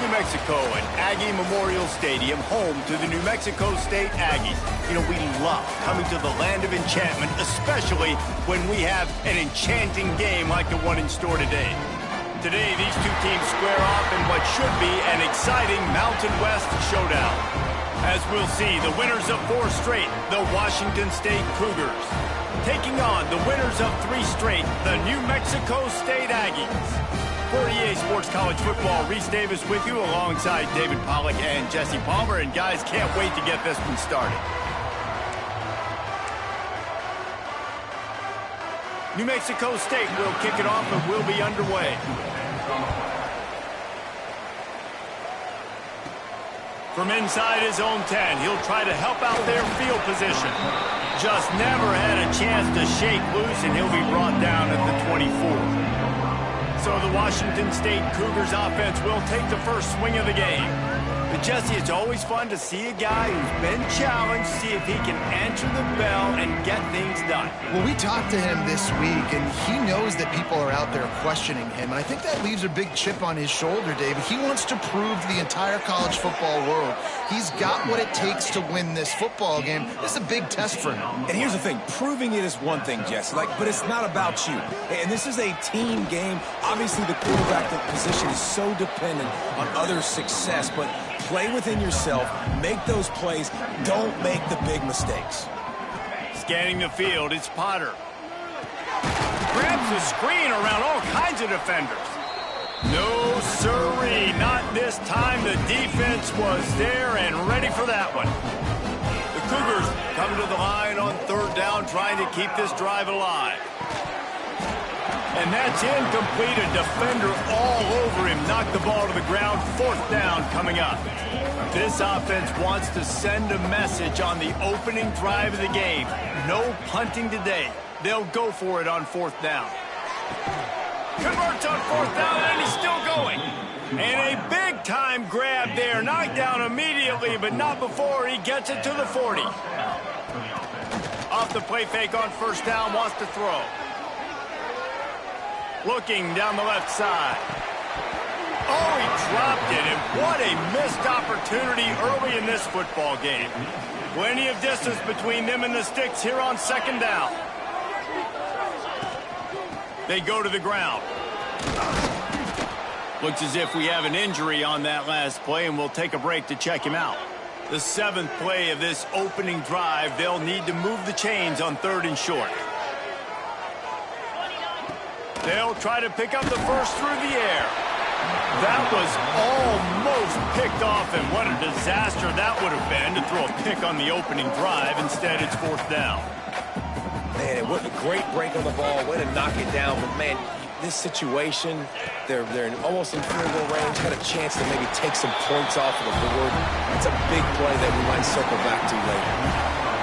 New Mexico and Aggie Memorial Stadium, home to the New Mexico State Aggies. You know, we love coming to the land of enchantment, especially when we have an enchanting game like the one in store today. Today, these two teams square off in what should be an exciting Mountain West showdown. As we'll see, the winners of 4 straight, the Washington State Cougars, taking on the winners of 3 straight, the New Mexico State Aggies. For EA Sports College Football, Reese Davis with you alongside David Pollack and Jesse Palmer. And guys, can't wait to get this one started. New Mexico State will kick it off and will be underway. From inside his own 10, he'll try to help out their field position. Just never had a chance to shake loose, and he'll be brought down at the 24. So the Washington State Cougars offense will take the first swing of the game. But Jesse, it's always fun to see a guy who's been challenged, see if he can answer the bell and get things done. Well, we talked to him this week, and he knows that people are out there questioning him. And I think that leaves a big chip on his shoulder, David. He wants to prove to the entire college football world he's got what it takes to win this football game. This is a big test for him. And here's the thing. Proving it is one thing, Jesse, but it's not about you. And this is a team game. Obviously, the quarterback position is so dependent on others' success, but play within yourself, make those plays, don't make the big mistakes. Scanning the field, it's Potter. Grabs the screen around all kinds of defenders. No siree, not this time. The defense was there and ready for that one. The Cougars come to the line on 3rd down, trying to keep this drive alive. And that's incomplete. A defender all over him. Knocked the ball to the ground. 4th down coming up. This offense wants to send a message on the opening drive of the game. No punting today. They'll go for it on 4th down. Converts on 4th down, and he's still going. And a big-time grab there. Knocked down immediately, but not before he gets it to the 40. Off the play fake on 1st down, wants to throw. Looking down the left side. Oh, he dropped it, and what a missed opportunity early in this football game. Plenty of distance between them and the sticks here on 2nd down. They go to the ground. Looks as if we have an injury on that last play, and we'll take a break to check him out. The 7th play of this opening drive, they'll need to move the chains on 3rd and short. They'll try to pick up the first through the air. That was almost picked off, and what a disaster that would have been to throw a pick on the opening drive. Instead, it's 4th down. Man, what a great break on the ball. Way to knock it down. But, man, this situation, they're almost in field goal range. Had a chance to maybe take some points off of the board. That's a big play that we might circle back to later.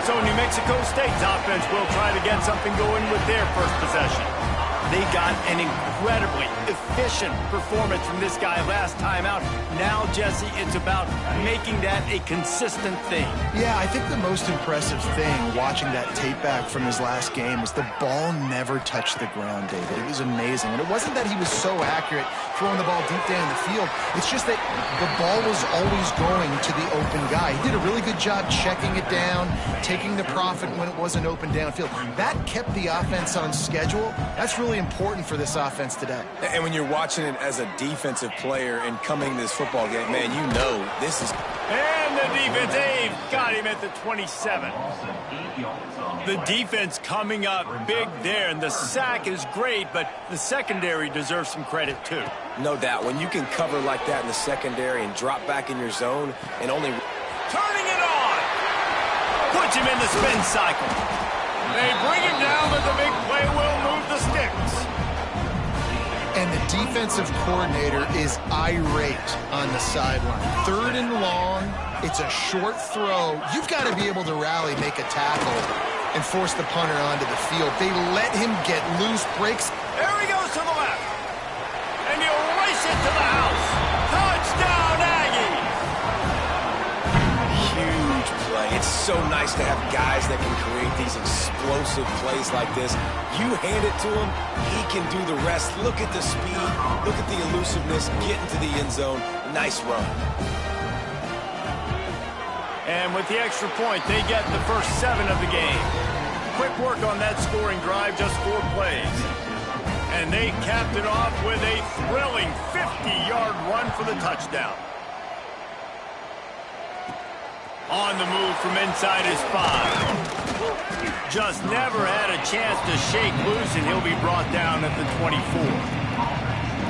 So New Mexico State's offense will try to get something going with their first possession. They got an incredibly efficient performance from this guy last time out. Now, Jesse, it's about making that a consistent thing. Yeah, I think the most impressive thing watching that tape back from his last game is the ball never touched the ground, David. It was amazing. And it wasn't that he was so accurate throwing the ball deep down in the field. It's just that the ball was always going to the open guy. He did a really good job checking it down, taking the profit when it wasn't open downfield. That kept the offense on schedule. That's really important for this offense today. And when you're watching it as a defensive player and coming to this football game, man, you know this is... And the defense, Abe got him at the 27. The defense coming up big there, and the sack is great, but the secondary deserves some credit too. No doubt. When you can cover like that in the secondary and drop back in your zone and only... Turning it on! Puts him in the spin cycle. They bring him down, but the big play will move the sticks. And the defensive coordinator is irate on the sideline. 3rd and long, it's a short throw. You've got to be able to rally, make a tackle, and force the punter onto the field. They let him get loose, breaks. There he goes to the left. And he'll race it to the house. Touchdown, Aggies! Huge play. It's so nice to have guys that can create these explosive plays like this. You hand it to him, he can do the rest. Look at the speed, look at the elusiveness, get into the end zone. Nice run. And with the extra point, they get the first 7 of the game. Quick work on that scoring drive, just 4 plays. And they capped it off with a thrilling 50-yard run for the touchdown. On the move from inside his 5. Just never had a chance to shake loose, and he'll be brought down at the 24.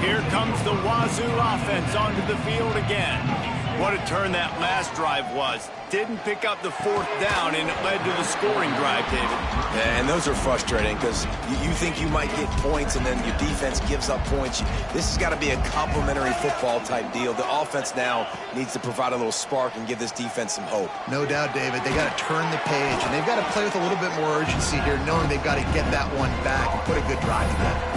Here comes the Wazoo offense onto the field again. What a turn that last drive was. Didn't pick up the 4th down, and it led to the scoring drive, David. Yeah, and those are frustrating because you think you might get points, and then your defense gives up points. This has got to be a complementary football type deal. The offense now needs to provide a little spark and give this defense some hope. No doubt, David. They got to turn the page, and they've got to play with a little bit more urgency here, knowing they've got to get that one back and put a good drive together.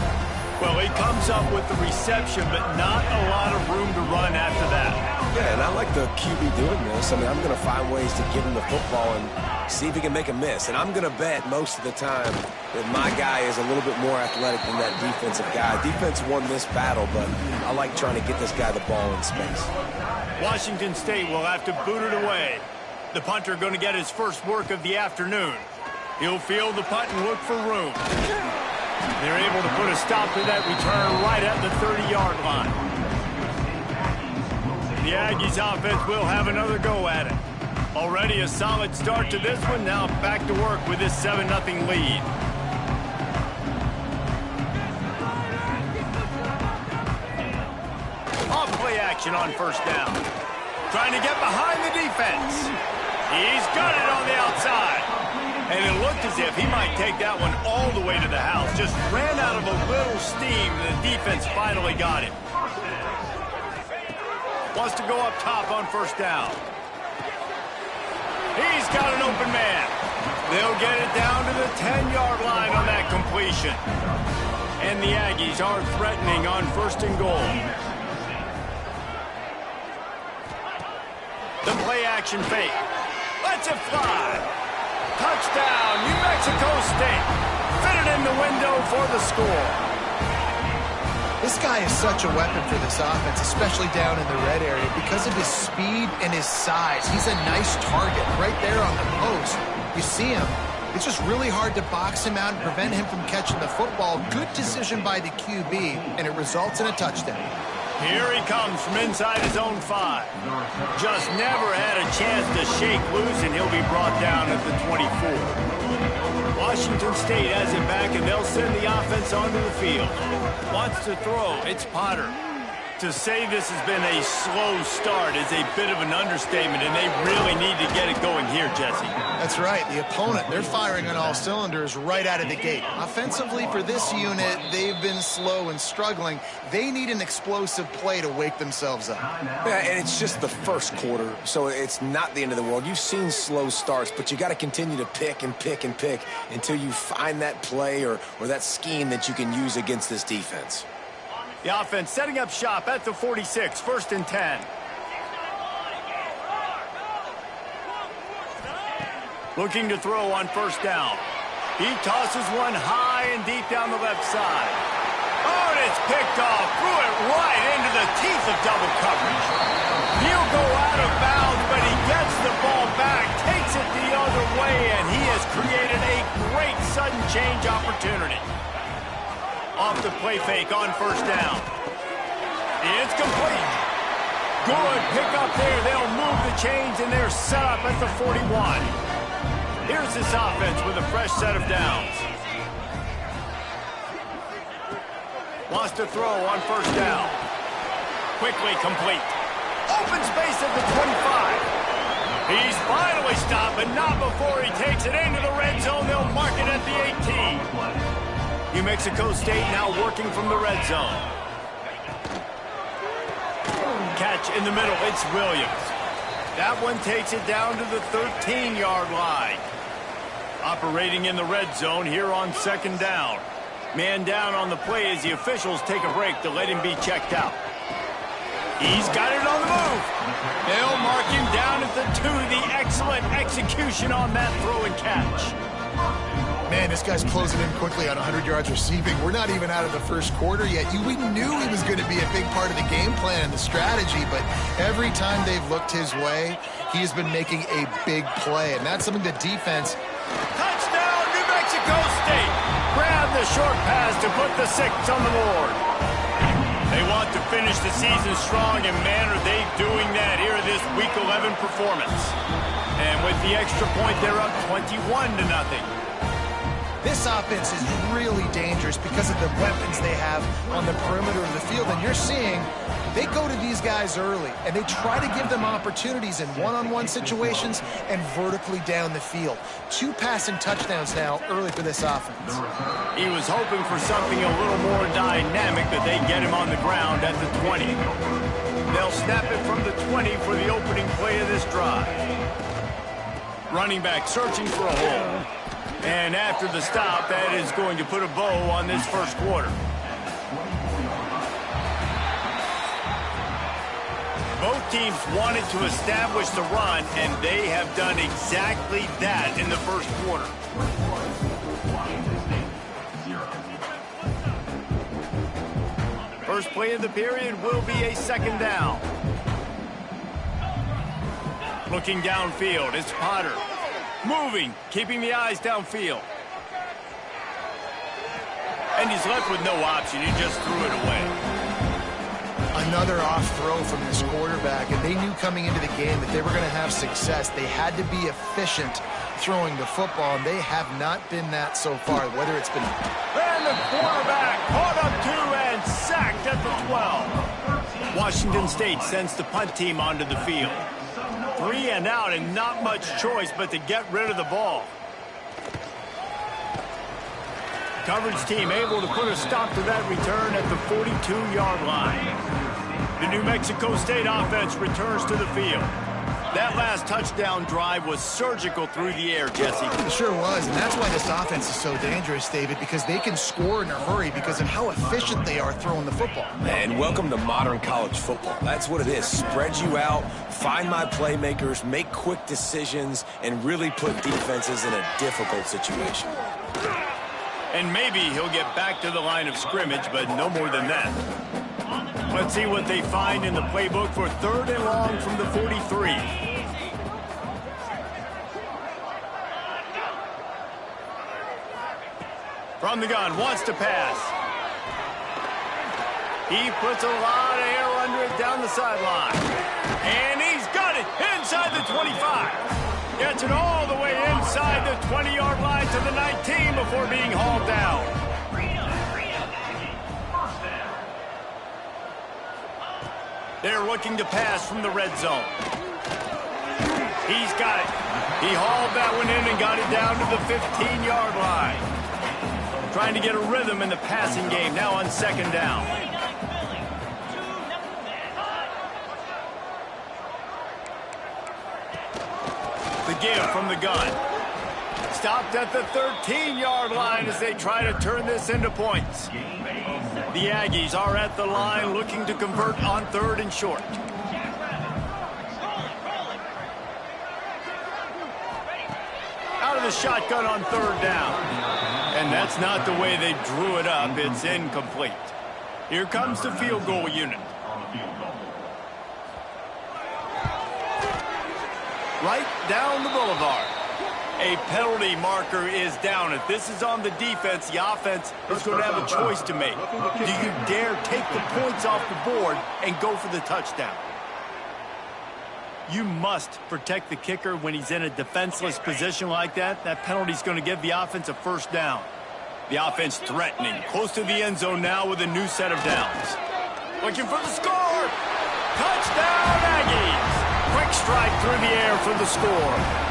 Well, he comes up with the reception, but not a lot of room to run after that. Yeah, and I like the QB doing this. I mean, I'm going to find ways to give him the football and see if he can make a miss. And I'm going to bet most of the time that my guy is a little bit more athletic than that defensive guy. Defense won this battle, but I like trying to get this guy the ball in space. Washington State will have to boot it away. The punter going to get his first work of the afternoon. He'll field the punt and look for room. They're able to put a stop to that return right at the 30-yard line. The Aggies offense will have another go at it. Already a solid start to this one. Now back to work with this 7-0 lead. Off play action on first down. Trying to get behind the defense. He's got it on the outside. And it looked as if he might take that one all the way to the house. Just ran out of a little steam, and the defense finally got him. Wants to go up top on first down. He's got an open man. They'll get it down to the 10-yard line on that completion. And the Aggies are threatening on first and goal. The play action fake. Lets it fly. Touchdown, New Mexico State. Fitted in the window for the score. This guy is such a weapon for this offense, especially down in the red area, because of his speed and his size. He's a nice target right there on the post. You see him. It's just really hard to box him out and prevent him from catching the football. Good decision by the QB, and it results in a touchdown. Here he comes from inside his own 5. Just never had a chance to shake loose, and he'll be brought down at the 24. Washington State has it back, and they'll send the offense onto the field. Wants to throw. It's Potter. To say this has been a slow start is a bit of an understatement, and they really need to get it going here, Jesse. That's right. The opponent, they're firing on all cylinders right out of the gate. Offensively, for this unit, they've been slow and struggling. They need an explosive play to wake themselves up. Yeah, and it's just the first quarter, so it's not the end of the world. You've seen slow starts, but you got to continue to pick and pick and pick until you find that play or that scheme that you can use against this defense. The offense setting up shop at the 46, 1st and 10. Looking to throw on first down. He tosses one high and deep down the left side. Oh, and it's picked off. Threw it right into the teeth of double coverage. He'll go out of bounds, but he gets the ball back, takes it the other way, and he has created a great sudden change opportunity. Off the play fake on first down. It's complete. Good pickup there. They'll move the chains, and they're set up at the 41. Here's this offense with a fresh set of downs. Wants to throw on first down. Quickly complete. Open space at the 25. He's finally stopped, but not before he takes it into the red zone. They'll mark it at the 18. New Mexico State now working from the red zone. Catch in the middle. It's Williams. That one takes it down to the 13-yard line. Operating in the red zone here on second down. Man down on the play as the officials take a break to let him be checked out. He's got it on the move. They'll mark him down at the 2. The excellent execution on that throw and catch. Man, this guy's closing in quickly on 100 yards receiving. We're not even out of the first quarter yet. We knew he was going to be a big part of the game plan and the strategy, but every time they've looked his way, he's been making a big play, and that's something the defense... Touchdown, New Mexico State! Grab the short pass to put the 6 on the board. They want to finish the season strong, and man, are they doing that here in this Week 11 performance. And with the extra point, they're up 21-0. This offense is really dangerous because of the weapons they have on the perimeter of the field. And you're seeing they go to these guys early, and they try to give them opportunities in one-on-one situations and vertically down the field. 2 passing touchdowns now early for this offense. He was hoping for something a little more dynamic, but they get him on the ground at the 20. They'll snap it from the 20 for the opening play of this drive. Running back searching for a hole. And after the stop, that is going to put a bow on this first quarter. Both teams wanted to establish the run, and they have done exactly that in the first quarter. First play of the period will be a second down. Looking downfield, it's Potter. Moving, keeping the eyes downfield. And he's left with no option. He just threw it away. Another off throw from this quarterback, and they knew coming into the game that they were going to have success. They had to be efficient throwing the football, and they have not been that so far, whether it's been... And the quarterback caught up 2 and sacked at the 12. Washington State sends the punt team onto the field. 3 and out, and not much choice but to get rid of the ball. Coverage team able to put a stop to that return at the 42-yard line. The New Mexico State offense returns to the field. That last touchdown drive was surgical through the air, Jesse. It sure was, and that's why this offense is so dangerous, David, because they can score in a hurry because of how efficient they are throwing the football. And welcome to modern college football. That's what it is. Spread you out, find my playmakers, make quick decisions, and really put defenses in a difficult situation. And maybe he'll get back to the line of scrimmage, but no more than that. Let's see what they find in the playbook for 3rd and long from the 43. From the gun, wants to pass. He puts a lot of air under it down the sideline. And he's got it inside the 25. Gets it all the way inside the 20-yard line to the 19 before being hauled down. They're looking to pass from the red zone. He's got it. He hauled that one in and got it down to the 15-yard line. Trying to get a rhythm in the passing game now on 2nd down. The give from the gun. Stopped at the 13-yard line as they try to turn this into points. The Aggies are at the line looking to convert on 3rd and short. Out of the shotgun on 3rd down. And that's not the way they drew it up. It's incomplete. Here comes the field goal unit. Right down the boulevard. A penalty marker is down. If this is on the defense, the offense is going to have a choice to make. Do you dare take the points off the board and go for the touchdown? You must protect the kicker when he's in a defenseless position like that. That penalty is going to give the offense a 1st down. The offense threatening. Close to the end zone now with a new set of downs. Looking for the score. Touchdown, Aggies. Quick strike through the air for the score.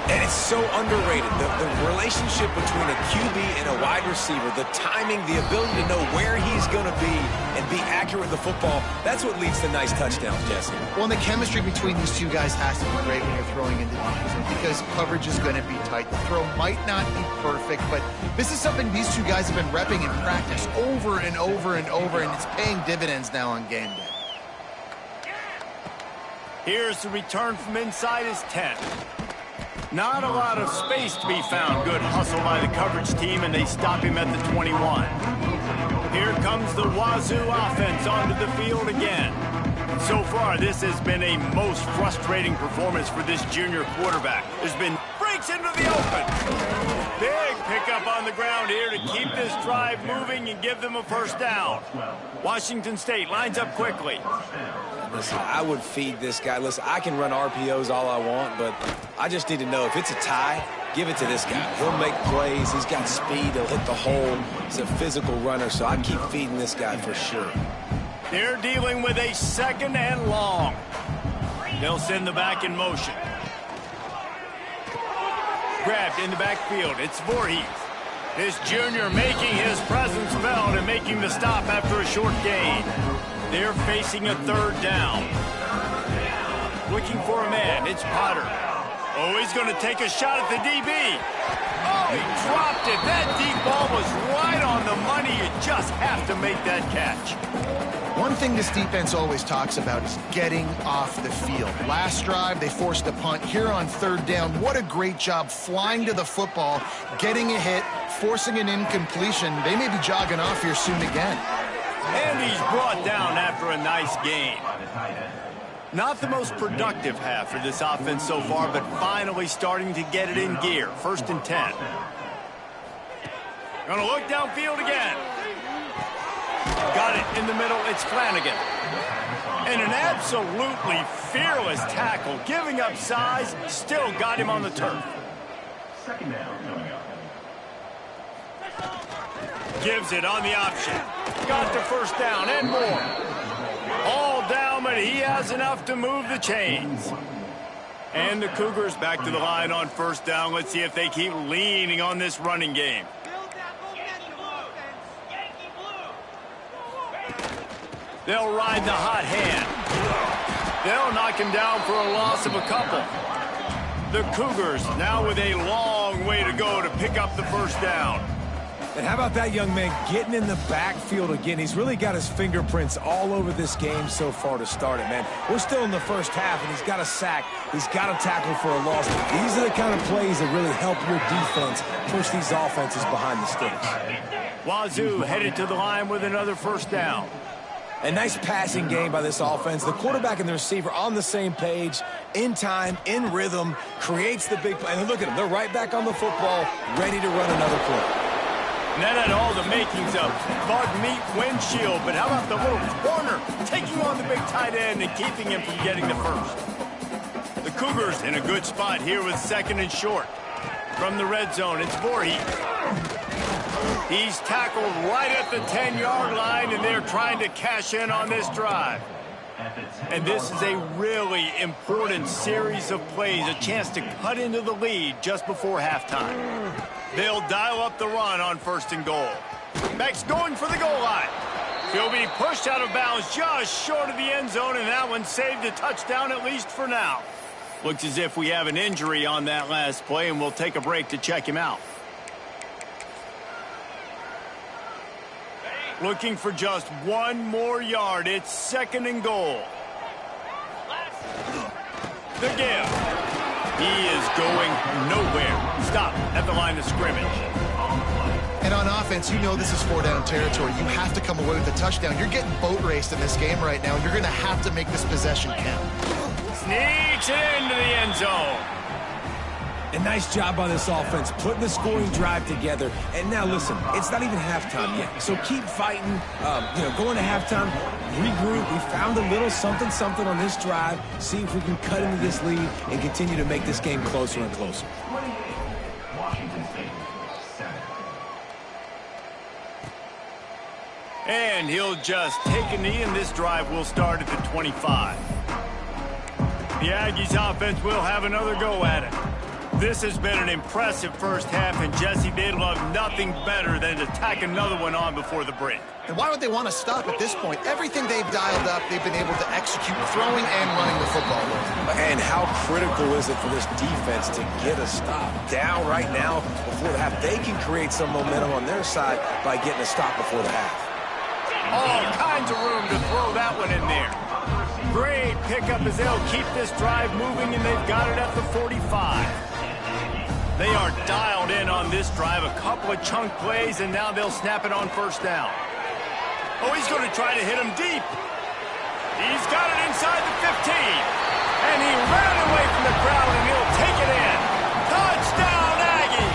And it's so underrated, the relationship between a QB and a wide receiver, the timing, the ability to know where he's going to be and be accurate with the football, that's what leads to nice touchdowns, Jesse. Well, and the chemistry between these two guys has to be great when you're throwing into the defense because coverage is going to be tight. The throw might not be perfect, but this is something these two guys have been repping in practice over and over and over, and it's paying dividends now on game day. Here's the return from inside his 10. Not a lot of space to be found. Good hustle by the coverage team, and they stop him at the 21. Here comes the Wazoo offense onto the field again. So far, this has been a most frustrating performance for this junior quarterback. There's been breaks into the open. Big pickup on the ground here to keep this drive moving and give them a first down. Washington State lines up quickly. Listen, I would feed this guy. Listen, I can run RPOs all I want, but I just need to know if it's a tie, give it to this guy. He'll make plays. He's got speed. He'll hit the hole. He's a physical runner, so I'd keep feeding this guy for sure. They're dealing with a 2nd and long. They'll send the back in motion. Grabbed in the backfield. It's Voorhees. This junior making his presence felt and making the stop after a short gain. They're facing a 3rd down. Looking for a man. It's Potter. Oh, he's going to take a shot at the DB. Oh, he dropped it. That deep ball was right on the money. You just have to make that catch. One thing this defense always talks about is getting off the field. Last drive, they forced a punt. Here on 3rd down, what a great job flying to the football, getting a hit, forcing an incompletion. They may be jogging off here soon again. And he's brought down after a nice gain. Not the most productive half for this offense so far, but finally starting to get it in gear. 1st and 10. Gonna look downfield again. Got it in the middle. It's Flanagan. And an absolutely fearless tackle. Giving up size, still got him on the turf. 2nd down coming up. Gives it on the option. Got the first down and more. All down, but he has enough to move the chains. And the Cougars back to the line on 1st down. Let's see if they keep leaning on this running game. They'll ride the hot hand. They'll knock him down for a loss of a couple. The Cougars now with a long way to go to pick up the first down. And how about that young man getting in the backfield again? He's really got his fingerprints all over this game so far to start it, man. We're still in the first half, and he's got a sack. He's got a tackle for a loss. These are the kind of plays that really help your defense push these offenses behind the sticks. Wazoo headed to the line with another first down. A nice passing game by this offense. The quarterback and the receiver on the same page, in time, in rhythm, creates the big play. And look at them. They're right back on the football, ready to run another play. And that had all the makings of bug meat windshield, but how about the little corner taking on the big tight end and keeping him from getting the first? The Cougars in a good spot here with 2nd and short. From the red zone, it's Voorhees. He's tackled right at the 10-yard line, and they're trying to cash in on this drive. And this is a really important series of plays, a chance to cut into the lead just before halftime. They'll dial up the run on 1st and goal. Beck's going for the goal line. He'll be pushed out of bounds just short of the end zone, and that one saved a touchdown at least for now. Looks as if we have an injury on that last play, and we'll take a break to check him out. Looking for just 1 more yard. It's 2nd and goal. The give. He is going nowhere. Stop at the line of scrimmage. And on offense, you know this is 4-down territory. You have to come away with a touchdown. You're getting boat raced in this game right now. You're going to have to make this possession count. Sneaks it into the end zone. A nice job by this offense, putting the scoring drive together. And now, listen, it's not even halftime yet. So keep fighting, going to halftime, regroup. We found a little something on this drive. See if we can cut into this lead and continue to make this game closer and closer. Washington State, 7. And he'll just take a knee, and this drive will start at the 25. The Aggies offense will have another go at it. This has been an impressive first half, and Jesse, they'd love nothing better than to tack another one on before the break. And why would they want to stop at this point? Everything they've dialed up, they've been able to execute throwing and running the football with. And how critical is it for this defense to get a stop? Down right now before the half. They can create some momentum on their side by getting a stop before the half. All kinds of room to throw that one in there. Great pickup as they'll keep this drive moving, and they've got it at the 45. They are dialed in on this drive, a couple of chunk plays, and now they'll snap it on first down. Oh, he's going to try to hit him deep. He's got it inside the 15. And he ran away from the crowd, and he'll take it in. Touchdown, Aggie!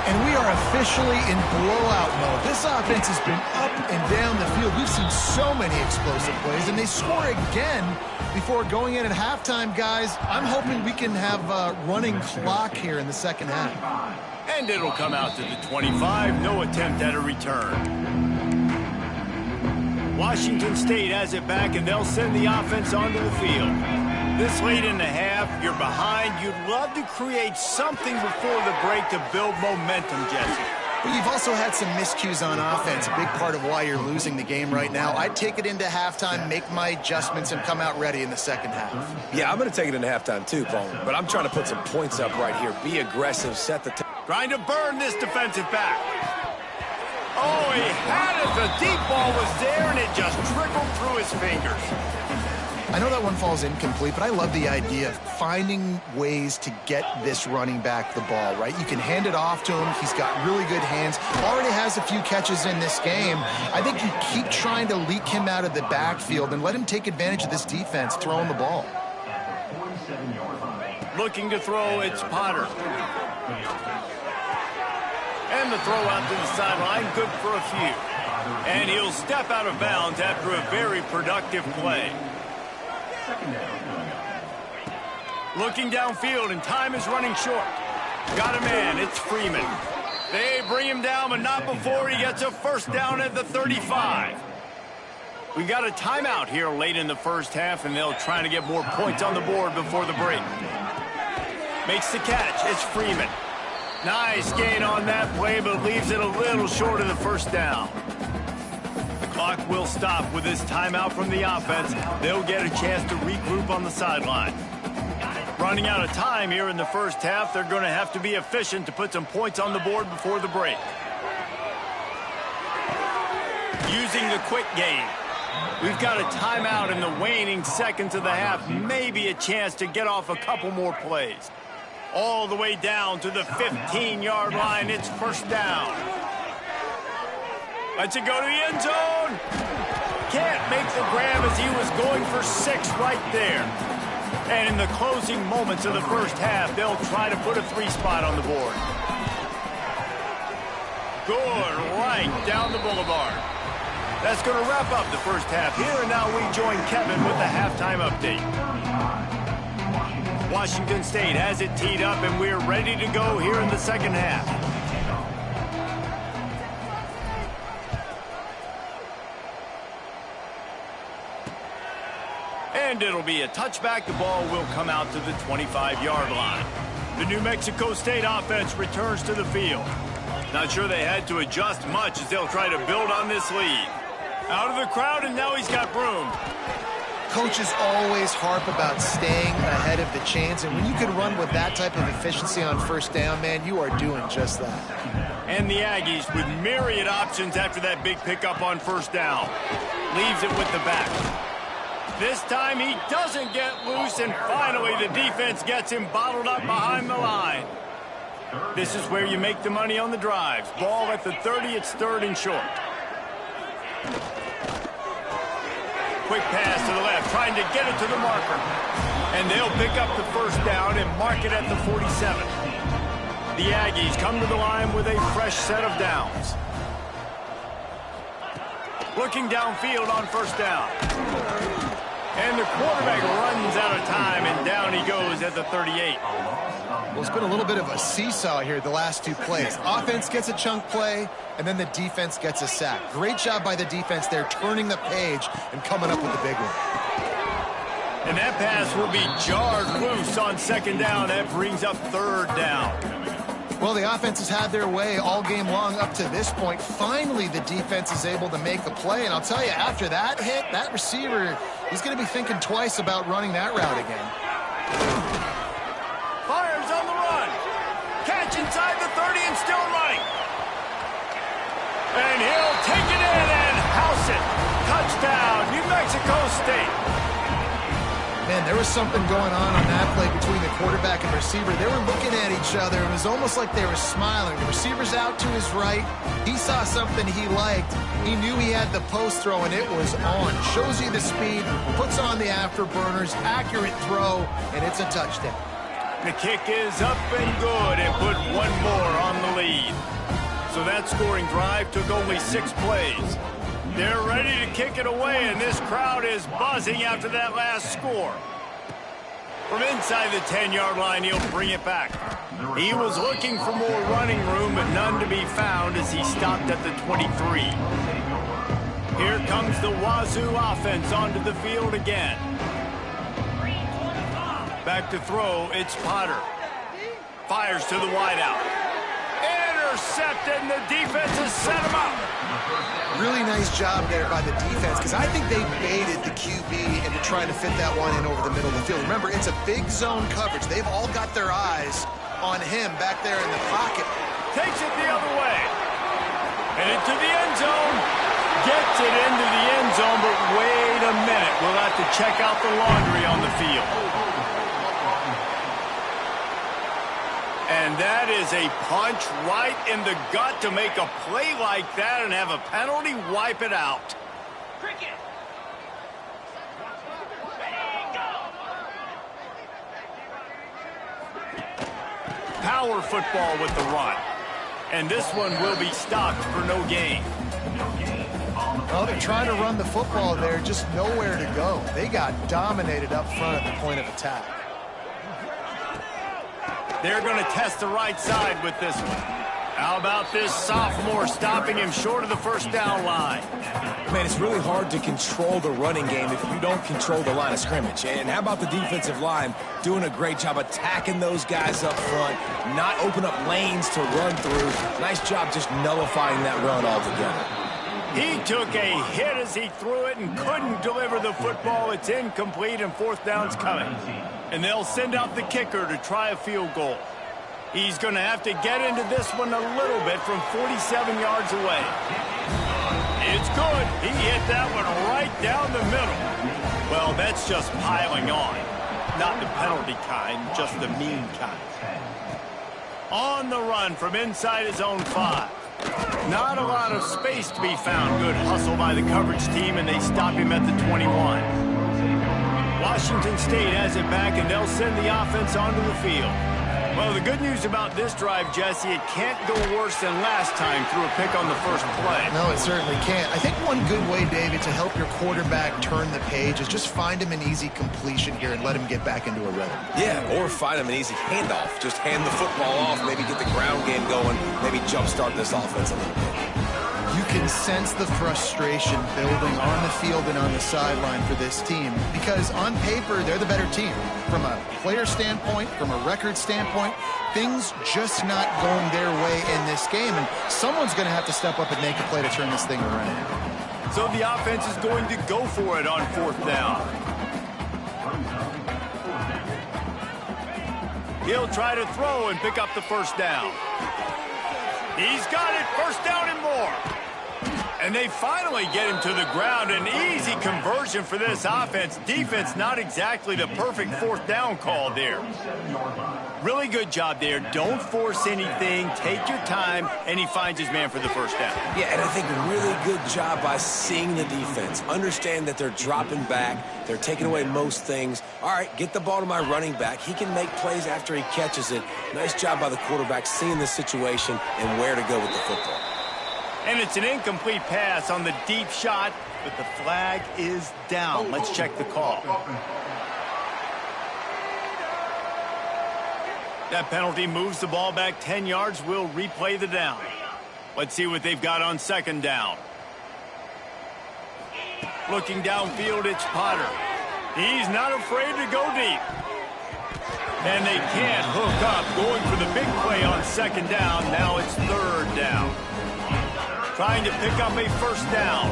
And we are officially in blowout mode. This offense has been up and down the field. We've seen so many explosive plays, and they score again before going in at halftime, guys. I'm hoping we can have a running clock here in the second half. And it'll come out to the 25. No attempt at a return. Washington State has it back, and they'll send the offense onto the field. This late in the half, you're behind. You'd love to create something before the break to build momentum, Jesse. But you've also had some miscues on offense, a big part of why you're losing the game right now. I'd take it into halftime, make my adjustments, and come out ready in the second half. Yeah, I'm going to take it into halftime too, Paul. But I'm trying to put some points up right here. Be aggressive, set the trying to burn this defensive back. Oh, he had it. The deep ball was there, and it just trickled through his fingers. I know that one falls incomplete, but I love the idea of finding ways to get this running back the ball, right? You can hand it off to him. He's got really good hands. Already has a few catches in this game. I think you keep trying to leak him out of the backfield and let him take advantage of this defense throwing the ball. Looking to throw, it's Potter. And the throw out to the sideline, good for a few. And he'll step out of bounds after a very productive play. Looking downfield, and time is running short. Got a man, it's Freeman. They bring him down, but not before he gets a first down at the 35. We got a timeout here late in the first half, and they'll try to get more points on the board before the break. Makes the catch, it's Freeman. Nice gain on that play, but leaves it a little short of the first down. The clock will stop with this timeout from the offense. They'll get a chance to regroup on the sideline. Running out of time here in the first half, they're going to have to be efficient to put some points on the board before the break. Using the quick game. We've got a timeout in the waning seconds of the half. Maybe a chance to get off a couple more plays. All the way down to the 15-yard line. It's first down. Lets it go to the end zone. Can't make the grab as he was going for 6 right there. And in the closing moments of the first half, they'll try to put a 3 spot on the board. Good right down the boulevard. That's going to wrap up the first half here, and now we join Kevin with the halftime update. Washington State has it teed up, and we're ready to go here in the second half. And it'll be a touchback. The ball will come out to the 25-yard line. The New Mexico State offense returns to the field. Not sure they had to adjust much as they'll try to build on this lead. Out of the crowd, and now he's got room. Coaches always harp about staying ahead of the chains, and when you can run with that type of efficiency on first down, man, you are doing just that. And the Aggies with myriad options after that big pickup on first down. Leaves it with the back. This time he doesn't get loose, and finally the defense gets him bottled up behind the line. This is where you make the money on the drives. Ball at the 30, it's 3rd and short. Quick pass to the left, trying to get it to the marker. And they'll pick up the first down and mark it at the 47. The Aggies come to the line with a fresh set of downs. Looking downfield on first down. And the quarterback runs out of time, and down he goes at the 38. Well, it's been a little bit of a seesaw here the last 2 plays. Offense gets a chunk play, and then the defense gets a sack. Great job by the defense there, turning the page and coming up with the big one. And that pass will be jarred loose on second down. That brings up 3rd down. Well, the offense has had their way all game long up to this point. Finally, the defense is able to make a play. And I'll tell you, after that hit, that receiver, he's going to be thinking twice about running that route again. Fires on the run. Catch inside the 30 and still running. And he'll take it in and house it. Touchdown, New Mexico State. Man, there was something going on that play between the quarterback and receiver. They were looking at each other. It was almost like they were smiling. The receiver's out to his right. He saw something he liked. He knew he had the post throw, and it was on. Shows you the speed, puts on the afterburners, accurate throw, and it's a touchdown. The kick is up and good, and put one more on the lead. So that scoring drive took only 6 plays. They're ready to kick it away, and this crowd is buzzing after that last score. From inside the 10-yard line, he'll bring it back. He was looking for more running room, but none to be found as he stopped at the 23. Here comes the Wazoo offense onto the field again. Back to throw, it's Potter. Fires to the wideout. Intercepted, and the defense has set him up. Really nice job there by the defense, because I think they baited the QB into trying to fit that one in over the middle of the field. Remember, it's a big zone coverage. They've all got their eyes on him back there in the pocket. Takes it the other way. And into the end zone. Gets it into the end zone, but wait a minute. We'll have to check out the laundry on the field. And that is a punch right in the gut to make a play like that and have a penalty wipe it out. Cricket. Power football with the run. And this one will be stopped for no gain. Well, they're trying to run the football there, just nowhere to go. They got dominated up front at the point of attack. They're going to test the right side with this one. How about this sophomore stopping him short of the first down line? Man, it's really hard to control the running game if you don't control the line of scrimmage. And how about the defensive line doing a great job attacking those guys up front, not open up lanes to run through. Nice job just nullifying that run altogether. He took a hit as he threw it and couldn't deliver the football. It's incomplete and fourth down's coming. And they'll send out the kicker to try a field goal. He's going to have to get into this one a little bit from 47 yards away. It's good. He hit that one right down the middle. Well, that's just piling on. Not the penalty kind, just the mean kind. On the run from inside his own 5. Not a lot of space to be found. Good hustle by the coverage team, and they stop him at the 21. Washington State has it back, and they'll send the offense onto the field. Well, the good news about this drive, Jesse, it can't go worse than last time through a pick on the first play. No, it certainly can't. I think one good way, David, to help your quarterback turn the page is just find him an easy completion here and let him get back into a rhythm. Yeah, or find him an easy handoff. Just hand the football off, maybe get the ground game going, maybe jumpstart this offense a little bit. You can sense the frustration building on the field and on the sideline for this team because on paper, they're the better team. From a player standpoint, from a record standpoint, things just not going their way in this game, and someone's going to have to step up and make a play to turn this thing around. So the offense is going to go for it on fourth down. He'll try to throw and pick up the first down. He's got it, first down and more. And they finally get him to the ground. An easy conversion for this offense. Defense not exactly the perfect fourth down call there. Really good job there. Don't force anything. Take your time. And he finds his man for the first down. Yeah, and I think really good job by seeing the defense. Understand that they're dropping back. They're taking away most things. All right, get the ball to my running back. He can make plays after he catches it. Nice job by the quarterback seeing the situation and where to go with the football. And it's an incomplete pass on the deep shot, but the flag is down. Let's check the call. That penalty moves the ball back 10 yards. We'll replay the down. Let's see what they've got on second down. Looking downfield, it's Potter. He's not afraid to go deep. And they can't hook up, going for the big play on second down. Now it's third down. Trying to pick up a first down.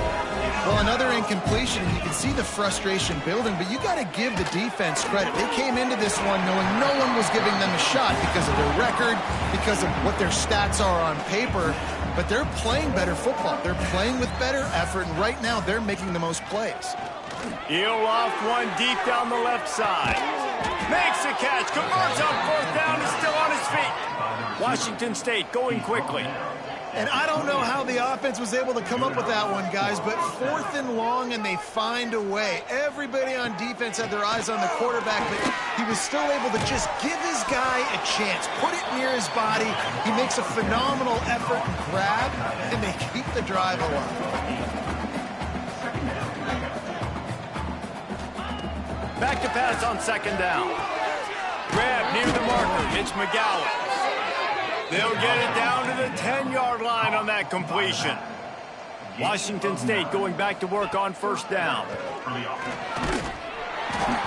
Well, another incompletion, and you can see the frustration building, but you got to give the defense credit. They came into this one knowing no one was giving them a shot because of their record, because of what their stats are on paper, but they're playing better football. They're playing with better effort, and right now they're making the most plays. He'll off one deep down the left side. Makes the catch, converts on fourth down, is still on his feet. Washington State going quickly. And I don't know how the offense was able to come up with that one, guys, but 4th and long, and they find a way. Everybody on defense had their eyes on the quarterback, but he was still able to just give his guy a chance, put it near his body. He makes a phenomenal effort and grab, and they keep the drive alive. Back to pass on 2nd down. Grab near the marker. It's McGowan. They'll get it down to the 10-yard line on that completion. Washington State going back to work on 1st down.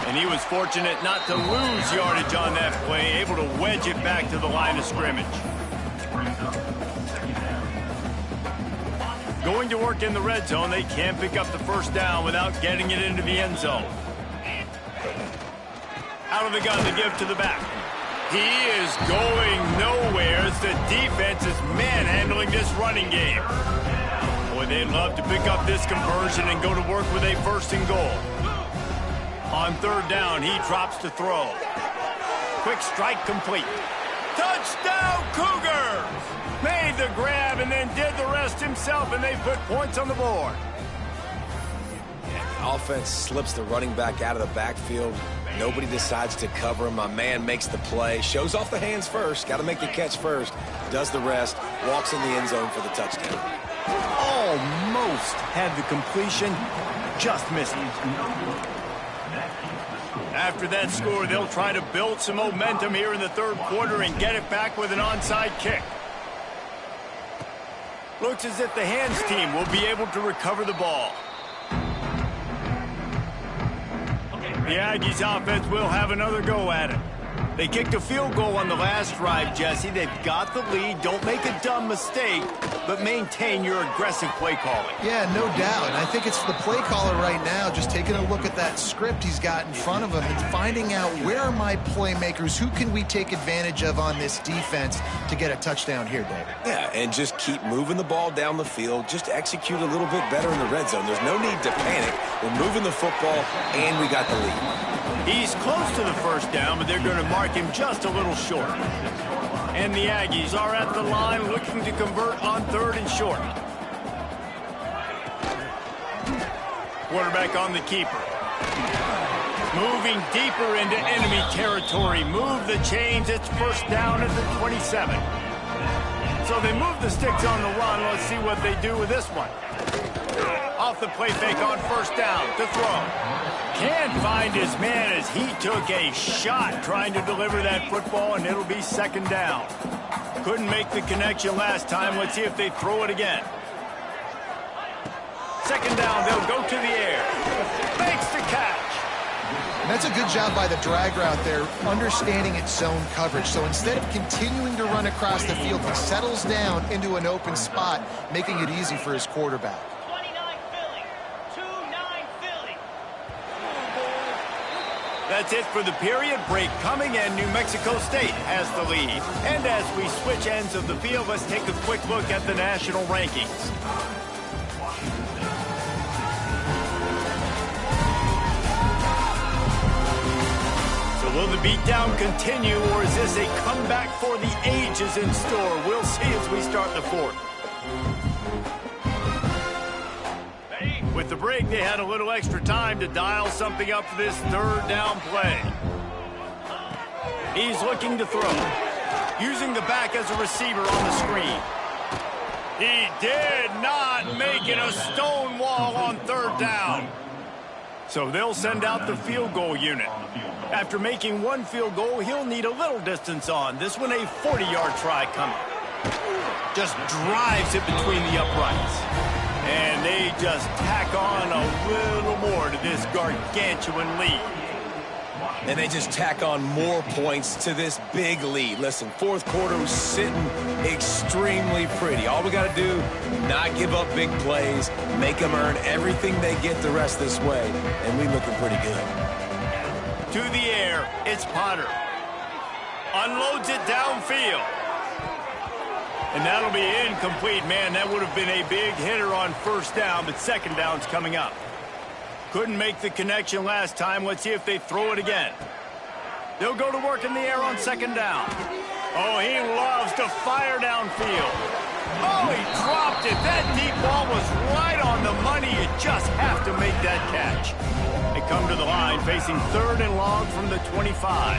And he was fortunate not to lose yardage on that play, able to wedge it back to the line of scrimmage. Going to work in the red zone, they can't pick up the 1st down without getting it into the end zone. Out of the gun to give to the back. He is going nowhere as the defense is manhandling this running game. Boy, they'd love to pick up this conversion and go to work with a 1st and goal. On 3rd down, he drops to throw. Quick strike complete. Touchdown, Cougars! Made the grab and then did the rest himself, and they put points on the board. Offense slips the running back out of the backfield. Nobody decides to cover him. My man makes the play. Shows off the hands first. Got to make the catch first. Does the rest. Walks in the end zone for the touchdown. Almost had the completion. Just missed it. After that score, they'll try to build some momentum here in the 3rd quarter and get it back with an onside kick. Looks as if the hands team will be able to recover the ball. The Aggies offense will have another go at it. They kicked a field goal on the last drive, Jesse. They've got the lead. Don't make a dumb mistake, but maintain your aggressive play calling. Yeah, no doubt. And I think it's the play caller right now just taking a look at that script he's got in front of him and finding out where are my playmakers, who can we take advantage of on this defense to get a touchdown here, David. Yeah, and just keep moving the ball down the field. Just execute a little bit better in the red zone. There's no need to panic. We're moving the football, and we got the lead. He's close to the 1st down, but they're going to mark him just a little short. And the Aggies are at the line looking to convert on 3rd and short. Quarterback on the keeper. Moving deeper into enemy territory. Move the chains. It's 1st down at the 27. So they move the sticks on the run. Let's see what they do with this one. Off the play fake on 1st down to throw. Can't find his man as he took a shot trying to deliver that football, and it'll be 2nd down. Couldn't make the connection last time. Let's see if they throw it again. 2nd down, they'll go to the air. Makes the catch. And that's a good job by the drag route there, understanding its zone coverage. So instead of continuing to run across the field, he settles down into an open spot, making it easy for his quarterback. That's it for the period. Break coming, and New Mexico State has the lead. And as we switch ends of the field, let's take a quick look at the national rankings. So will the beatdown continue, or is this a comeback for the ages in store? We'll see as we start the 4th. With the break, they had a little extra time to dial something up for this 3rd down play. He's looking to throw. Using the back as a receiver on the screen. He did not make it a stone wall on 3rd down. So they'll send out the field goal unit. After making one field goal, he'll need a little distance on. This one a 40-yard try coming. Just drives it between the uprights. And they just tack on a little more to this gargantuan lead. And they just tack on more points to this big lead. Listen, 4th quarter was sitting extremely pretty. All we got to do, not give up big plays, make them earn everything they get the rest this way, and we looking pretty good. To the air, it's Potter. Unloads it downfield. And that'll be incomplete. Man, that would have been a big hitter on 1st down, but 2nd down's coming up. Couldn't make the connection last time. Let's see if they throw it again. They'll go to work in the air on second down. Oh, he loves to fire downfield. Oh, he dropped it. That deep ball was right on the money. You just have to make that catch. They come to the line facing 3rd and long from the 25.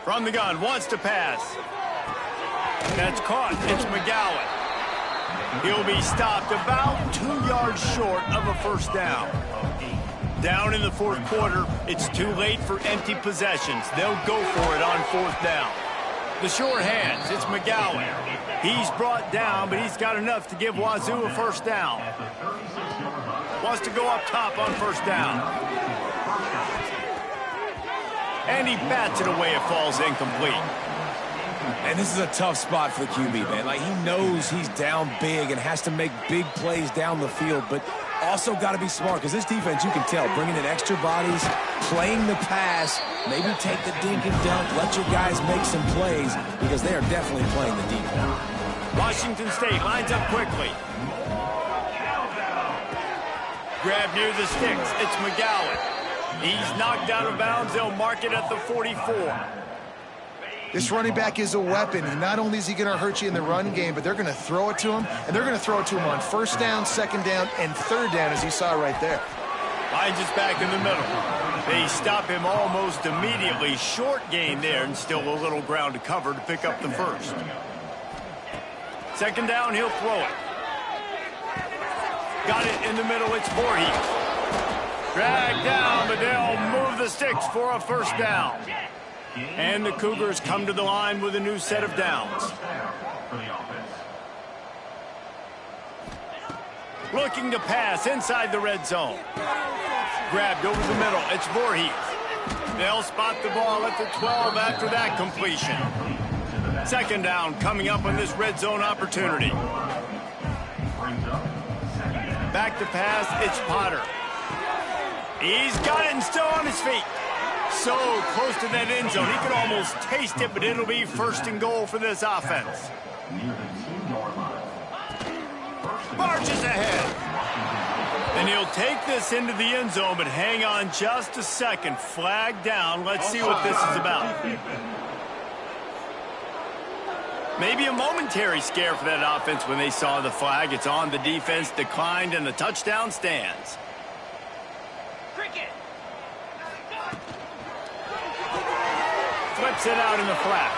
From the gun, wants to pass. That's caught. It's McGowan. He'll be stopped about 2 yards short of a first down. Down in the 4th quarter, it's too late for empty possessions. They'll go for it on 4th down. The sure hands, it's McGowan. He's brought down, but he's got enough to give Wazoo a first down. Wants to go up top on first down. And he bats it away. It falls incomplete. And this is a tough spot for the QB, man. Like, he knows he's down big and has to make big plays down the field, but also got to be smart, because this defense, you can tell, bringing in extra bodies, playing the pass, maybe take the dink and dunk, let your guys make some plays, because they are definitely playing the deep ball. Washington State lines up quickly. Grab near the sticks. It's McGowan. He's knocked out of bounds. They'll mark it at the 44. This running back is a weapon. And not only is he going to hurt you in the run game, but they're going to throw it to him, and they're going to throw it to him on first down, second down, and third down, as you saw right there. Finds us back in the middle. They stop him almost immediately. Short gain there, and still a little ground to cover to pick up the first. Second down, he'll throw it. Got it in the middle. It's Voorhees. Dragged down, but they'll move the sticks for a first down. And the Cougars come to the line with a new set of downs. Looking to pass inside the red zone. Grabbed over the middle. It's Voorhees. They'll spot the ball at the 12 after that completion. Second down coming up on this red zone opportunity. Back to pass. It's Potter. He's got it and still on his feet. So close to that end zone. He could almost taste it, but it'll be first and goal for this offense. Marches ahead. And he'll take this into the end zone, but hang on just a second. Flag down. Let's see what this is about. Maybe a momentary scare for that offense when they saw the flag. It's on. The defense declined, and the touchdown stands. Flips it out in the flat.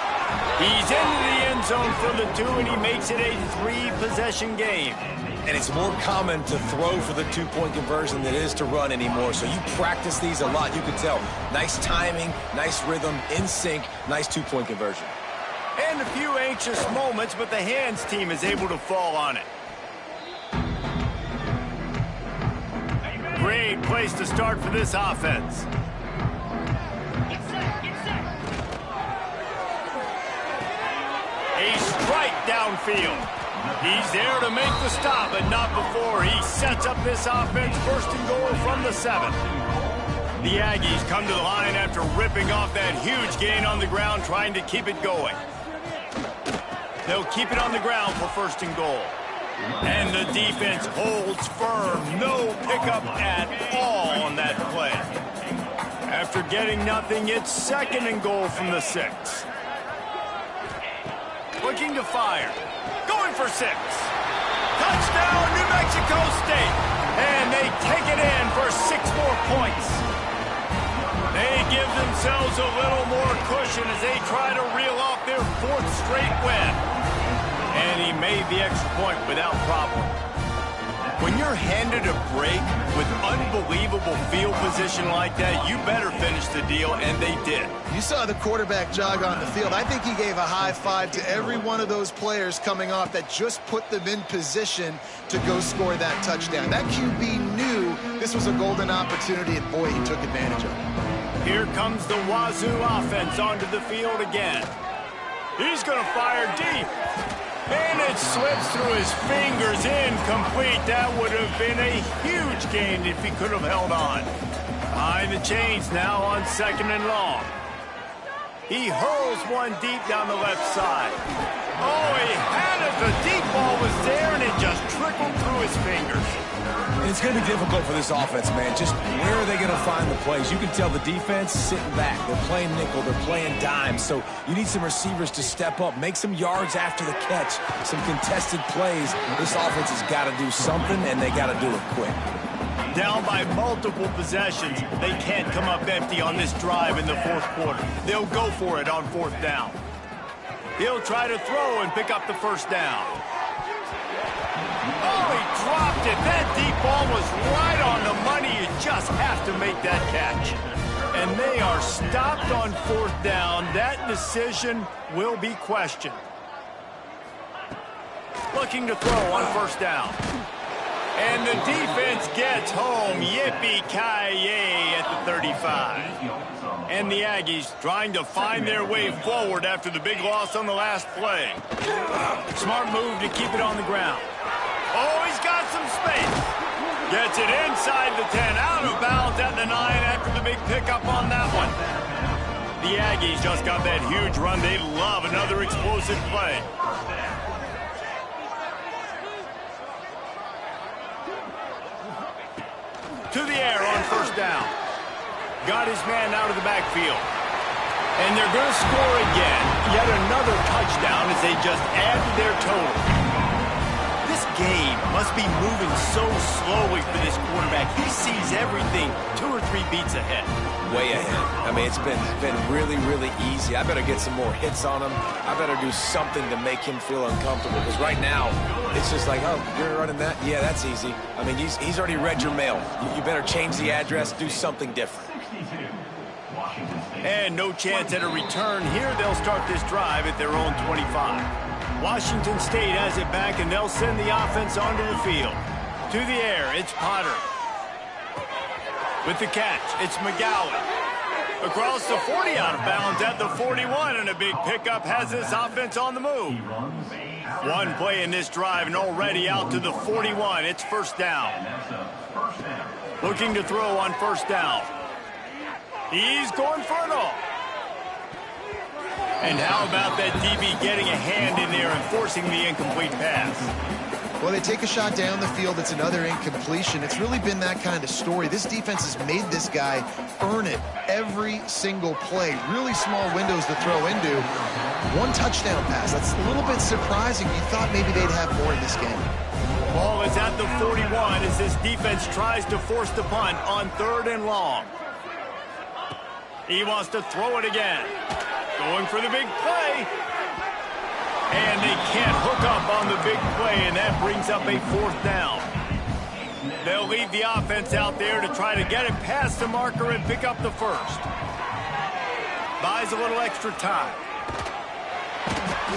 He's into the end zone for the 2, and he makes it a 3-possession game. And it's more common to throw for the 2-point conversion than it is to run anymore. So you practice these a lot. You can tell. Nice timing, nice rhythm, in sync, nice 2-point conversion. And a few anxious moments, but the hands team is able to fall on it. Great place to start for this offense. A strike downfield. He's there to make the stop, but not before he sets up this offense. First and goal from the 7. The Aggies come to the line after ripping off that huge gain on the ground, trying to keep it going. They'll keep it on the ground for first and goal. And the defense holds firm. No pickup at all on that play. After getting nothing, it's second and goal from the 6. Looking to fire. Going for 6. Touchdown, New Mexico State. And they take it in for 6 more points. They give themselves a little more cushion as they try to reel off their 4th straight win. And he made the extra point without problem. When you're handed a break with unbelievable field position like that, you better finish the deal, and they did. You saw the quarterback jog on the field. I think he gave a high five to every one of those players coming off that just put them in position to go score that touchdown. That QB knew this was a golden opportunity, and boy, he took advantage of it. Here comes the Wazoo offense onto the field again. He's going to fire deep. And it slips through his fingers, incomplete. That would have been a huge gain if he could have held on. Behind the chains now on second and long. He hurls one deep down the left side. Oh, he had it. The deep ball was there, and it just trickled through his fingers. And it's going to be difficult for this offense, man. Just where are they going to find the plays? You can tell the defense sitting back. They're playing nickel. They're playing dime. So you need some receivers to step up, make some yards after the catch, some contested plays. This offense has got to do something, and they got to do it quick. Down by multiple possessions, they can't come up empty on this drive in the fourth quarter. They'll go for it on fourth down. He'll try to throw and pick up the first down. Oh, he dropped it. That deep ball was right on the money. You just have to make that catch. And they are stopped on fourth down. That decision will be questioned. Looking to throw on first down. And the defense gets home. Yippee-ki-yay at the 35. And the Aggies trying to find their way forward after the big loss on the last play. Smart move to keep it on the ground. Oh, he's got some space. Gets it inside the 10, out of bounds at the 9 after the big pickup on that one. The Aggies just got that huge run. They love another explosive play. To the air on first down. Got his man out of the backfield. And they're going to score again. Yet another touchdown as they just add to their total. This game must be moving so slowly for this quarterback. He sees everything 2 or 3 beats ahead. Way ahead. I mean, it's been really, really easy. I better get some more hits on him. I better do something to make him feel uncomfortable. Because right now, it's just like, oh, you're running that? Yeah, that's easy. I mean, he's already read your mail. You better change the address, do something different. And no chance at a return here. They'll start this drive at their own 25. Washington State has it back, and they'll send the offense onto the field. To the air, it's Potter. With the catch, it's McGowan. Across the 40, out of bounds at the 41, and a big pickup has this offense on the move. One play in this drive, and already out to the 41. It's first down. Looking to throw on first down. He's going for it all. And how about that DB getting a hand in there and forcing the incomplete pass? Well, they take a shot down the field. It's another incompletion. It's really been that kind of story. This defense has made this guy earn it every single play. Really small windows to throw into. One touchdown pass. That's a little bit surprising. You thought maybe they'd have more in this game. Ball is at the 41 as this defense tries to force the punt on 3rd and long. He wants to throw it again. Going for the big play. And they can't hook up on the big play, and that brings up a 4th down. They'll leave the offense out there to try to get it past the marker and pick up the first. Buys a little extra time.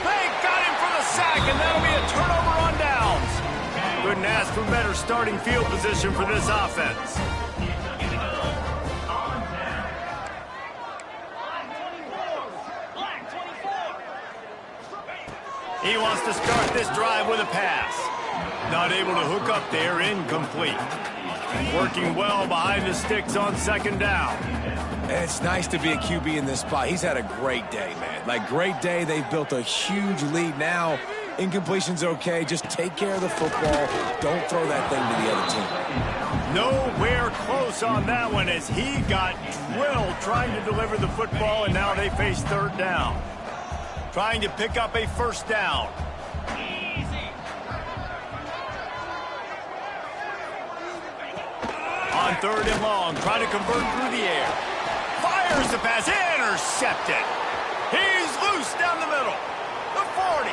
They got him for the sack, and that'll be a turnover on downs. Couldn't ask for better starting field position for this offense. He wants to start this drive with a pass. Not able to hook up there, incomplete. Working well behind the sticks on 2nd down. And it's nice to be a QB in this spot. He's had a great day, man. Like, great day. They've built a huge lead now. Incompletion's okay. Just take care of the football. Don't throw that thing to the other team. Nowhere close on that one as he got drilled trying to deliver the football, and now they face 3rd down. Trying to pick up a first down. On 3rd and long, trying to convert through the air. Fires the pass, intercepted. He's loose down the middle. The 40.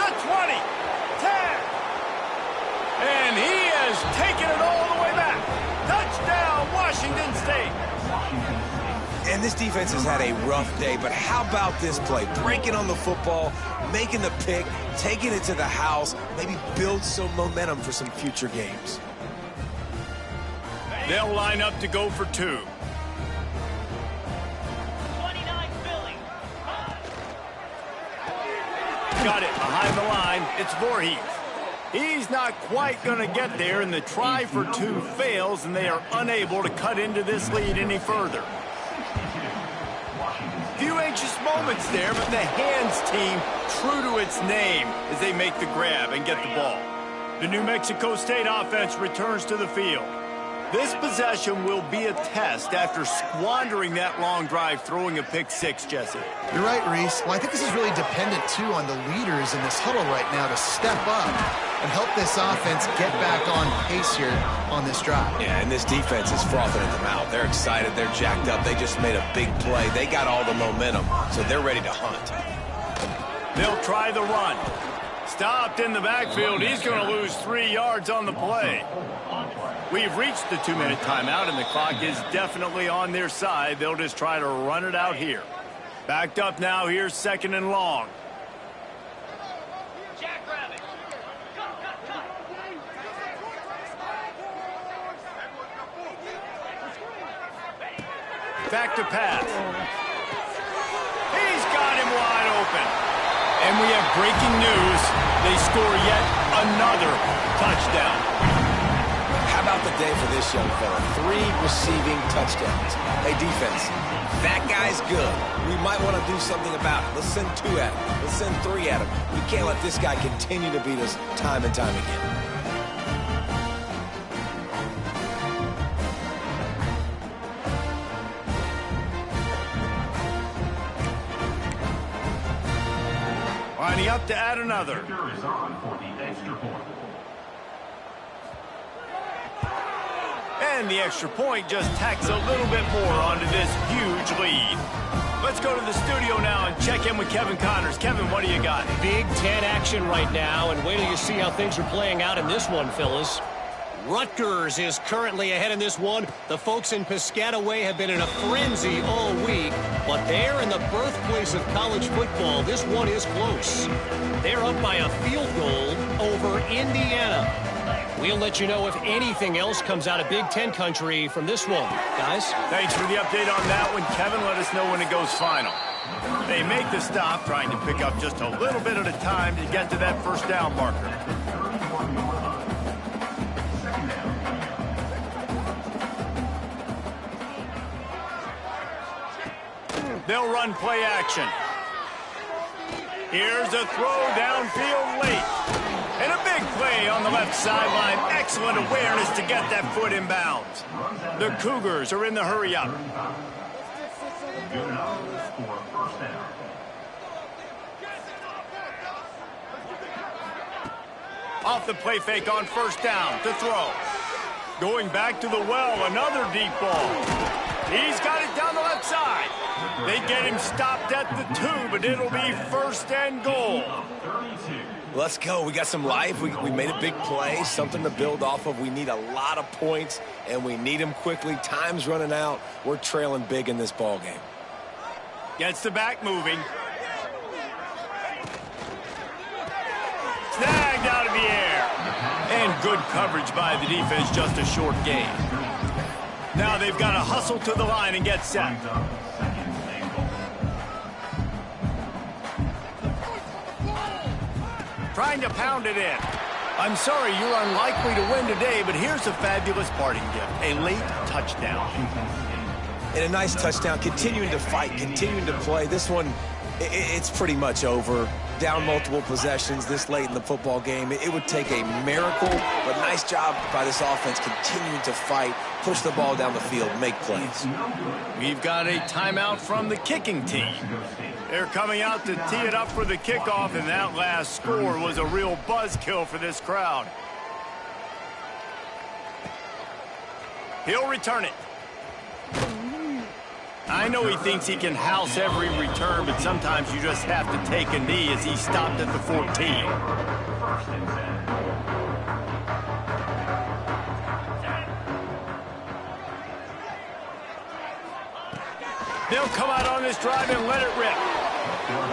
The 20. 10. And he has taken it all the way back. Touchdown, Washington State. And this defense has had a rough day, but how about this play? Breaking on the football, making the pick, taking it to the house, maybe build some momentum for some future games. They'll line up to go for 2. 29 Philly. Got it behind the line. It's Voorhees. He's not quite going to get there, and the try for 2 fails, and they are unable to cut into this lead any further. Few anxious moments there, but the hands team true to its name as they make the grab and get the ball. The New Mexico State offense returns to the field. This possession will be a test after squandering that long drive, throwing a pick six, Jesse. You're right, Reese. Well, I think this is really dependent, too, on the leaders in this huddle right now to step up and help this offense get back on pace here on this drive. Yeah, and this defense is frothing at the mouth. They're excited. They're jacked up. They just made a big play. They got all the momentum, so they're ready to hunt. They'll try the run. Stopped in the backfield. He's going to lose 3 yards on the play. We've reached the 2-minute timeout, and the clock is definitely on their side. They'll just try to run it out here. Backed up now. Here's 2nd and long. Jackrabbit. Back to pass. He's got him wide open. And we have breaking news. They score yet another touchdown. How about the day for this young fella? 3 receiving touchdowns. Hey, defense, that guy's good. We might want to do something about it. Let's send 2 at him. Let's send 3 at him. We can't let this guy continue to beat us time and time again. Lining up to add another. Kicker is on for the extra point. And the extra point just tacks a little bit more onto this huge lead. Let's go to the studio now and check in with Kevin Connors. Kevin, what do you got? Big Ten action right now, and wait till you see how things are playing out in this one, fellas. Rutgers is currently ahead in this one. The folks in Piscataway have been in a frenzy all week, but they're in the birthplace of college football. This one is close. They're up by a field goal over Indiana. We'll let you know if anything else comes out of Big Ten country from this one. Guys? Thanks for the update on that one, Kevin. Let us know when it goes final. They make the stop, trying to pick up just a little bit at a time to get to that first down marker. They'll run play action. Here's a throw downfield late. And a big play on the left sideline. Excellent awareness to get that foot in bounds. The Cougars are in the hurry-up. Good enough for first down. Off the play fake on first down to throw. Going back to the well, another deep ball. He's got it down the left side. They get him stopped at the 2, but it'll be first and goal. Let's go. We got some life. We made a big play, something to build off of. We need a lot of points, and we need them quickly. Time's running out. We're trailing big in this ball game. Gets the back moving. Snagged out of the air. And good coverage by the defense, just a short gain. Now they've got to hustle to the line and get set. Trying to pound it in. I'm sorry, you're unlikely to win today, but here's a fabulous parting gift. A late touchdown. And a nice touchdown, continuing to fight, continuing to play. This one, it's pretty much over. Down multiple possessions this late in the football game. It would take a miracle, but nice job by this offense continuing to fight, push the ball down the field, make plays. We've got a timeout from the kicking team. They're coming out to tee it up for the kickoff, and that last score was a real buzzkill for this crowd. He'll return it. I know he thinks he can house every return, but sometimes you just have to take a knee as he stopped at the 14. They'll come out on this drive and let it rip.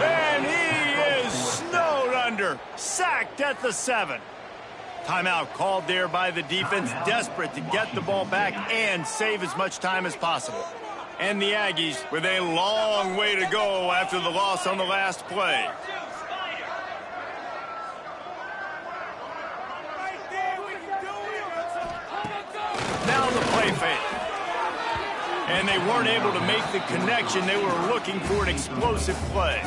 And he is snowed under, sacked at the 7. Timeout called there by the defense, desperate to get the ball back and save as much time as possible. And the Aggies with a long way to go after the loss on the last play. Now the play fake. And they weren't able to make the connection. They were looking for an explosive play.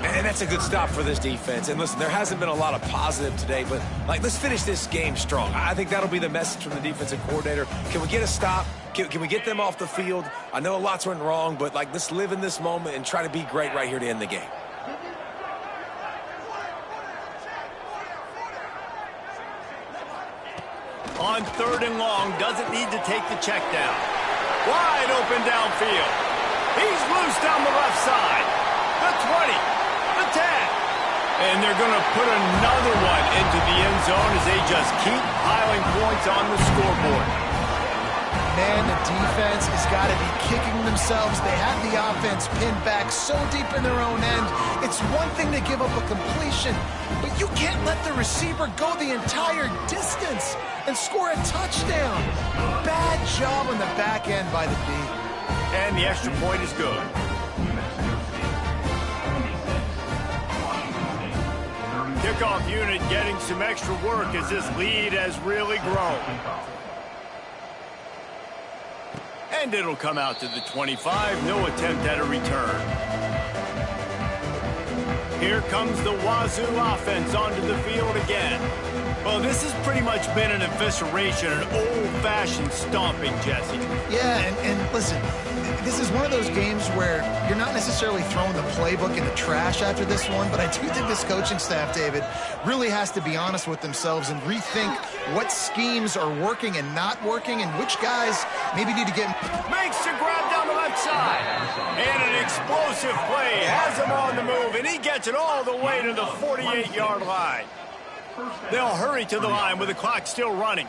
And that's a good stop for this defense. And listen, there hasn't been a lot of positive today, but let's finish this game strong. I think that'll be the message from the defensive coordinator. Can we get a stop? Can we get them off the field? I know lots went wrong, but let's live in this moment and try to be great right here to end the game. On 3rd and long, doesn't need to take the check down. Wide open downfield. He's loose down the left side. The 20, the 10. And they're going to put another one into the end zone as they just keep piling points on the scoreboard. Man, the defense has got to be kicking themselves. They have the offense pinned back so deep in their own end. It's one thing to give up a completion, but you can't let the receiver go the entire distance and score a touchdown. Bad job on the back end by the D. And the extra point is good. Kickoff unit getting some extra work as this lead has really grown. And it'll come out to the 25. No attempt at a return. Here comes the Wazoo offense onto the field again. Well, this has pretty much been an evisceration, an old-fashioned stomping, Jesse. Yeah, and listen, this is one of those games where you're not necessarily throwing the playbook in the trash after this one, but I do think this coaching staff, David, really has to be honest with themselves and rethink what schemes are working and not working and which guys maybe need to get... Makes the grab down the left side. And an explosive play has him on the move, and he gets it all the way to the 48-yard line. They'll hurry to the line with the clock still running.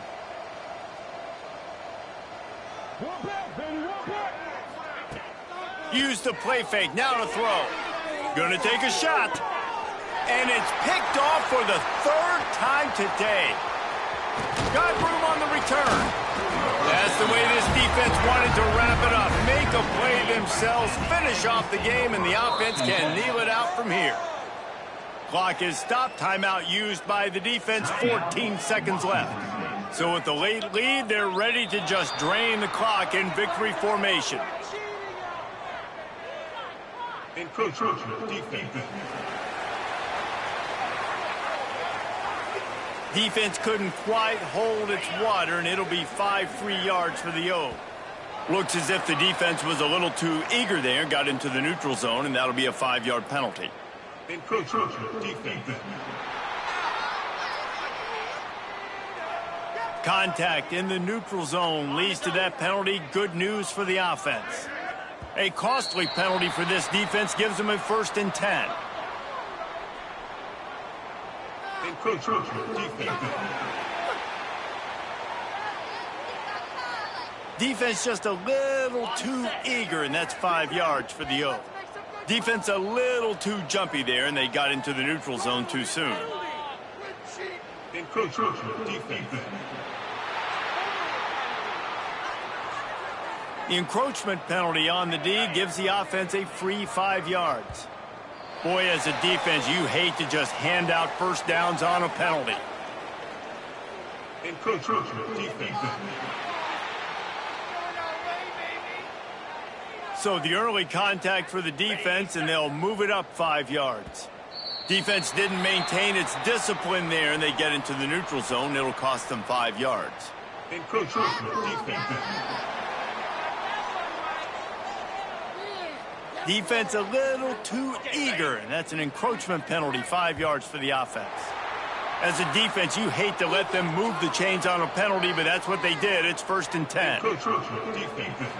Use the play fake, now to throw. Gonna take a shot. And it's picked off for the 3rd time today. Got room on the return. That's the way this defense wanted to wrap it up. Make a play themselves, finish off the game, and the offense can kneel it out from here. Clock is stopped. Timeout used by the defense. 14 seconds left. So with the late lead, they're ready to just drain the clock in victory formation. Encroachment defense. Defense couldn't quite hold its water, and it'll be 5 free yards for the O. Looks as if the defense was a little too eager there, got into the neutral zone, and that'll be a 5-yard penalty. Encroachment defense. Contact in the neutral zone leads to that penalty. Good news for the offense. A costly penalty for this defense gives them a 1st and 10. Encroachment defense. Defense just a little too eager, and that's 5 yards for the O. Defense a little too jumpy there, and they got into the neutral zone too soon. Encroachment defense. The encroachment penalty on the D gives the offense a free 5 yards. Boy, as a defense, you hate to just hand out first downs on a penalty. Encroachment defense. So the early contact for the defense, and they'll move it up 5 yards. Defense didn't maintain its discipline there, and they get into the neutral zone. It'll cost them 5 yards. Encroachment defense. Defense a little too eager, and that's an encroachment penalty, 5 yards for the offense. As a defense, you hate to let them move the chains on a penalty, but that's what they did. It's 1st and 10. Encroachment defense.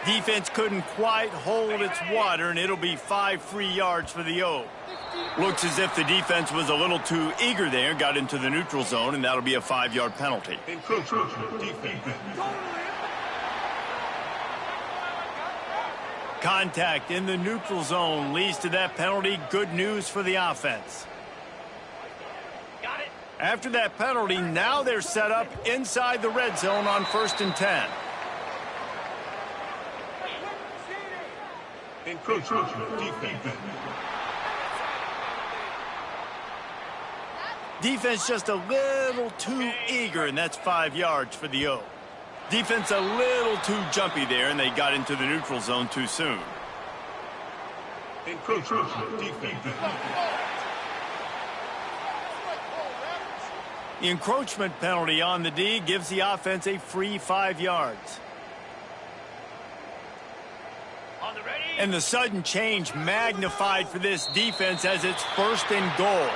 Defense couldn't quite hold its water, and it'll be 5 free yards for the O. Looks as if the defense was a little too eager there, got into the neutral zone, and that'll be a 5-yard penalty. Encroachment defense. Contact in the neutral zone leads to that penalty. Good news for the offense. Got it. After that penalty, now they're set up inside the red zone on 1st and 10. Encroachment defense. Defense just a little too eager, and that's 5 yards for the O. Defense a little too jumpy there, and they got into the neutral zone too soon. Encroachment defense. The encroachment penalty on the D gives the offense a free 5 yards. On the ready. And the sudden change magnified for this defense as it's 1st and goal.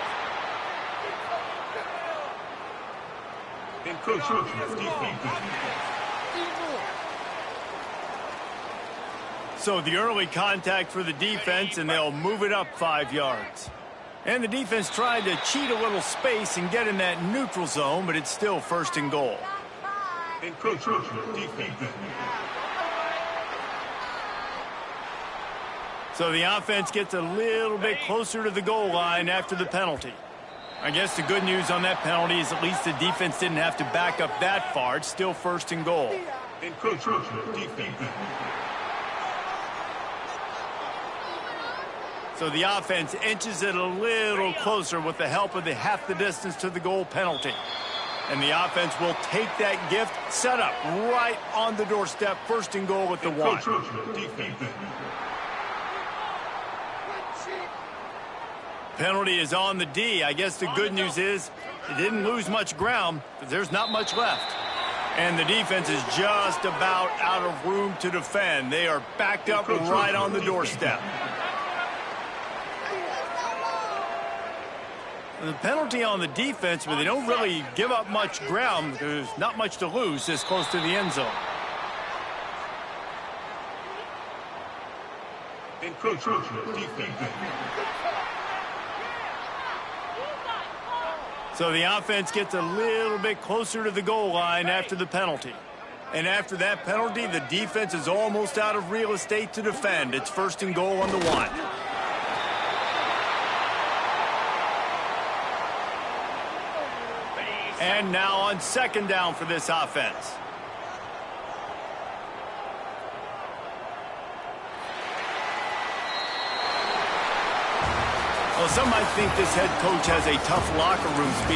Encroachment defense. So the early contact for the defense, and they'll move it up 5 yards. And the defense tried to cheat a little space and get in that neutral zone, but it's still 1st and goal. Encroachment defense. So the offense gets a little bit closer to the goal line after the penalty. I guess the good news on that penalty is at least the defense didn't have to back up that far. It's still 1st and goal. Encroachment defense. So the offense inches it a little closer with the help of the half the distance to the goal penalty. And the offense will take that gift, set up right on the doorstep, 1st and goal with the 1. Encroachment defense. Penalty is on the D. I guess the good news is it didn't lose much ground, but there's not much left. And the defense is just about out of room to defend. They are backed up right on the doorstep. The penalty on the defense, but they don't really give up much ground. There's not much to lose this close to the end zone. Encroachment defense. So the offense gets a little bit closer to the goal line after the penalty. And after that penalty, the defense is almost out of real estate to defend. It's 1st and goal on the 1. And now on 2nd down for this offense. Well, some might think this head coach has a tough locker room speech.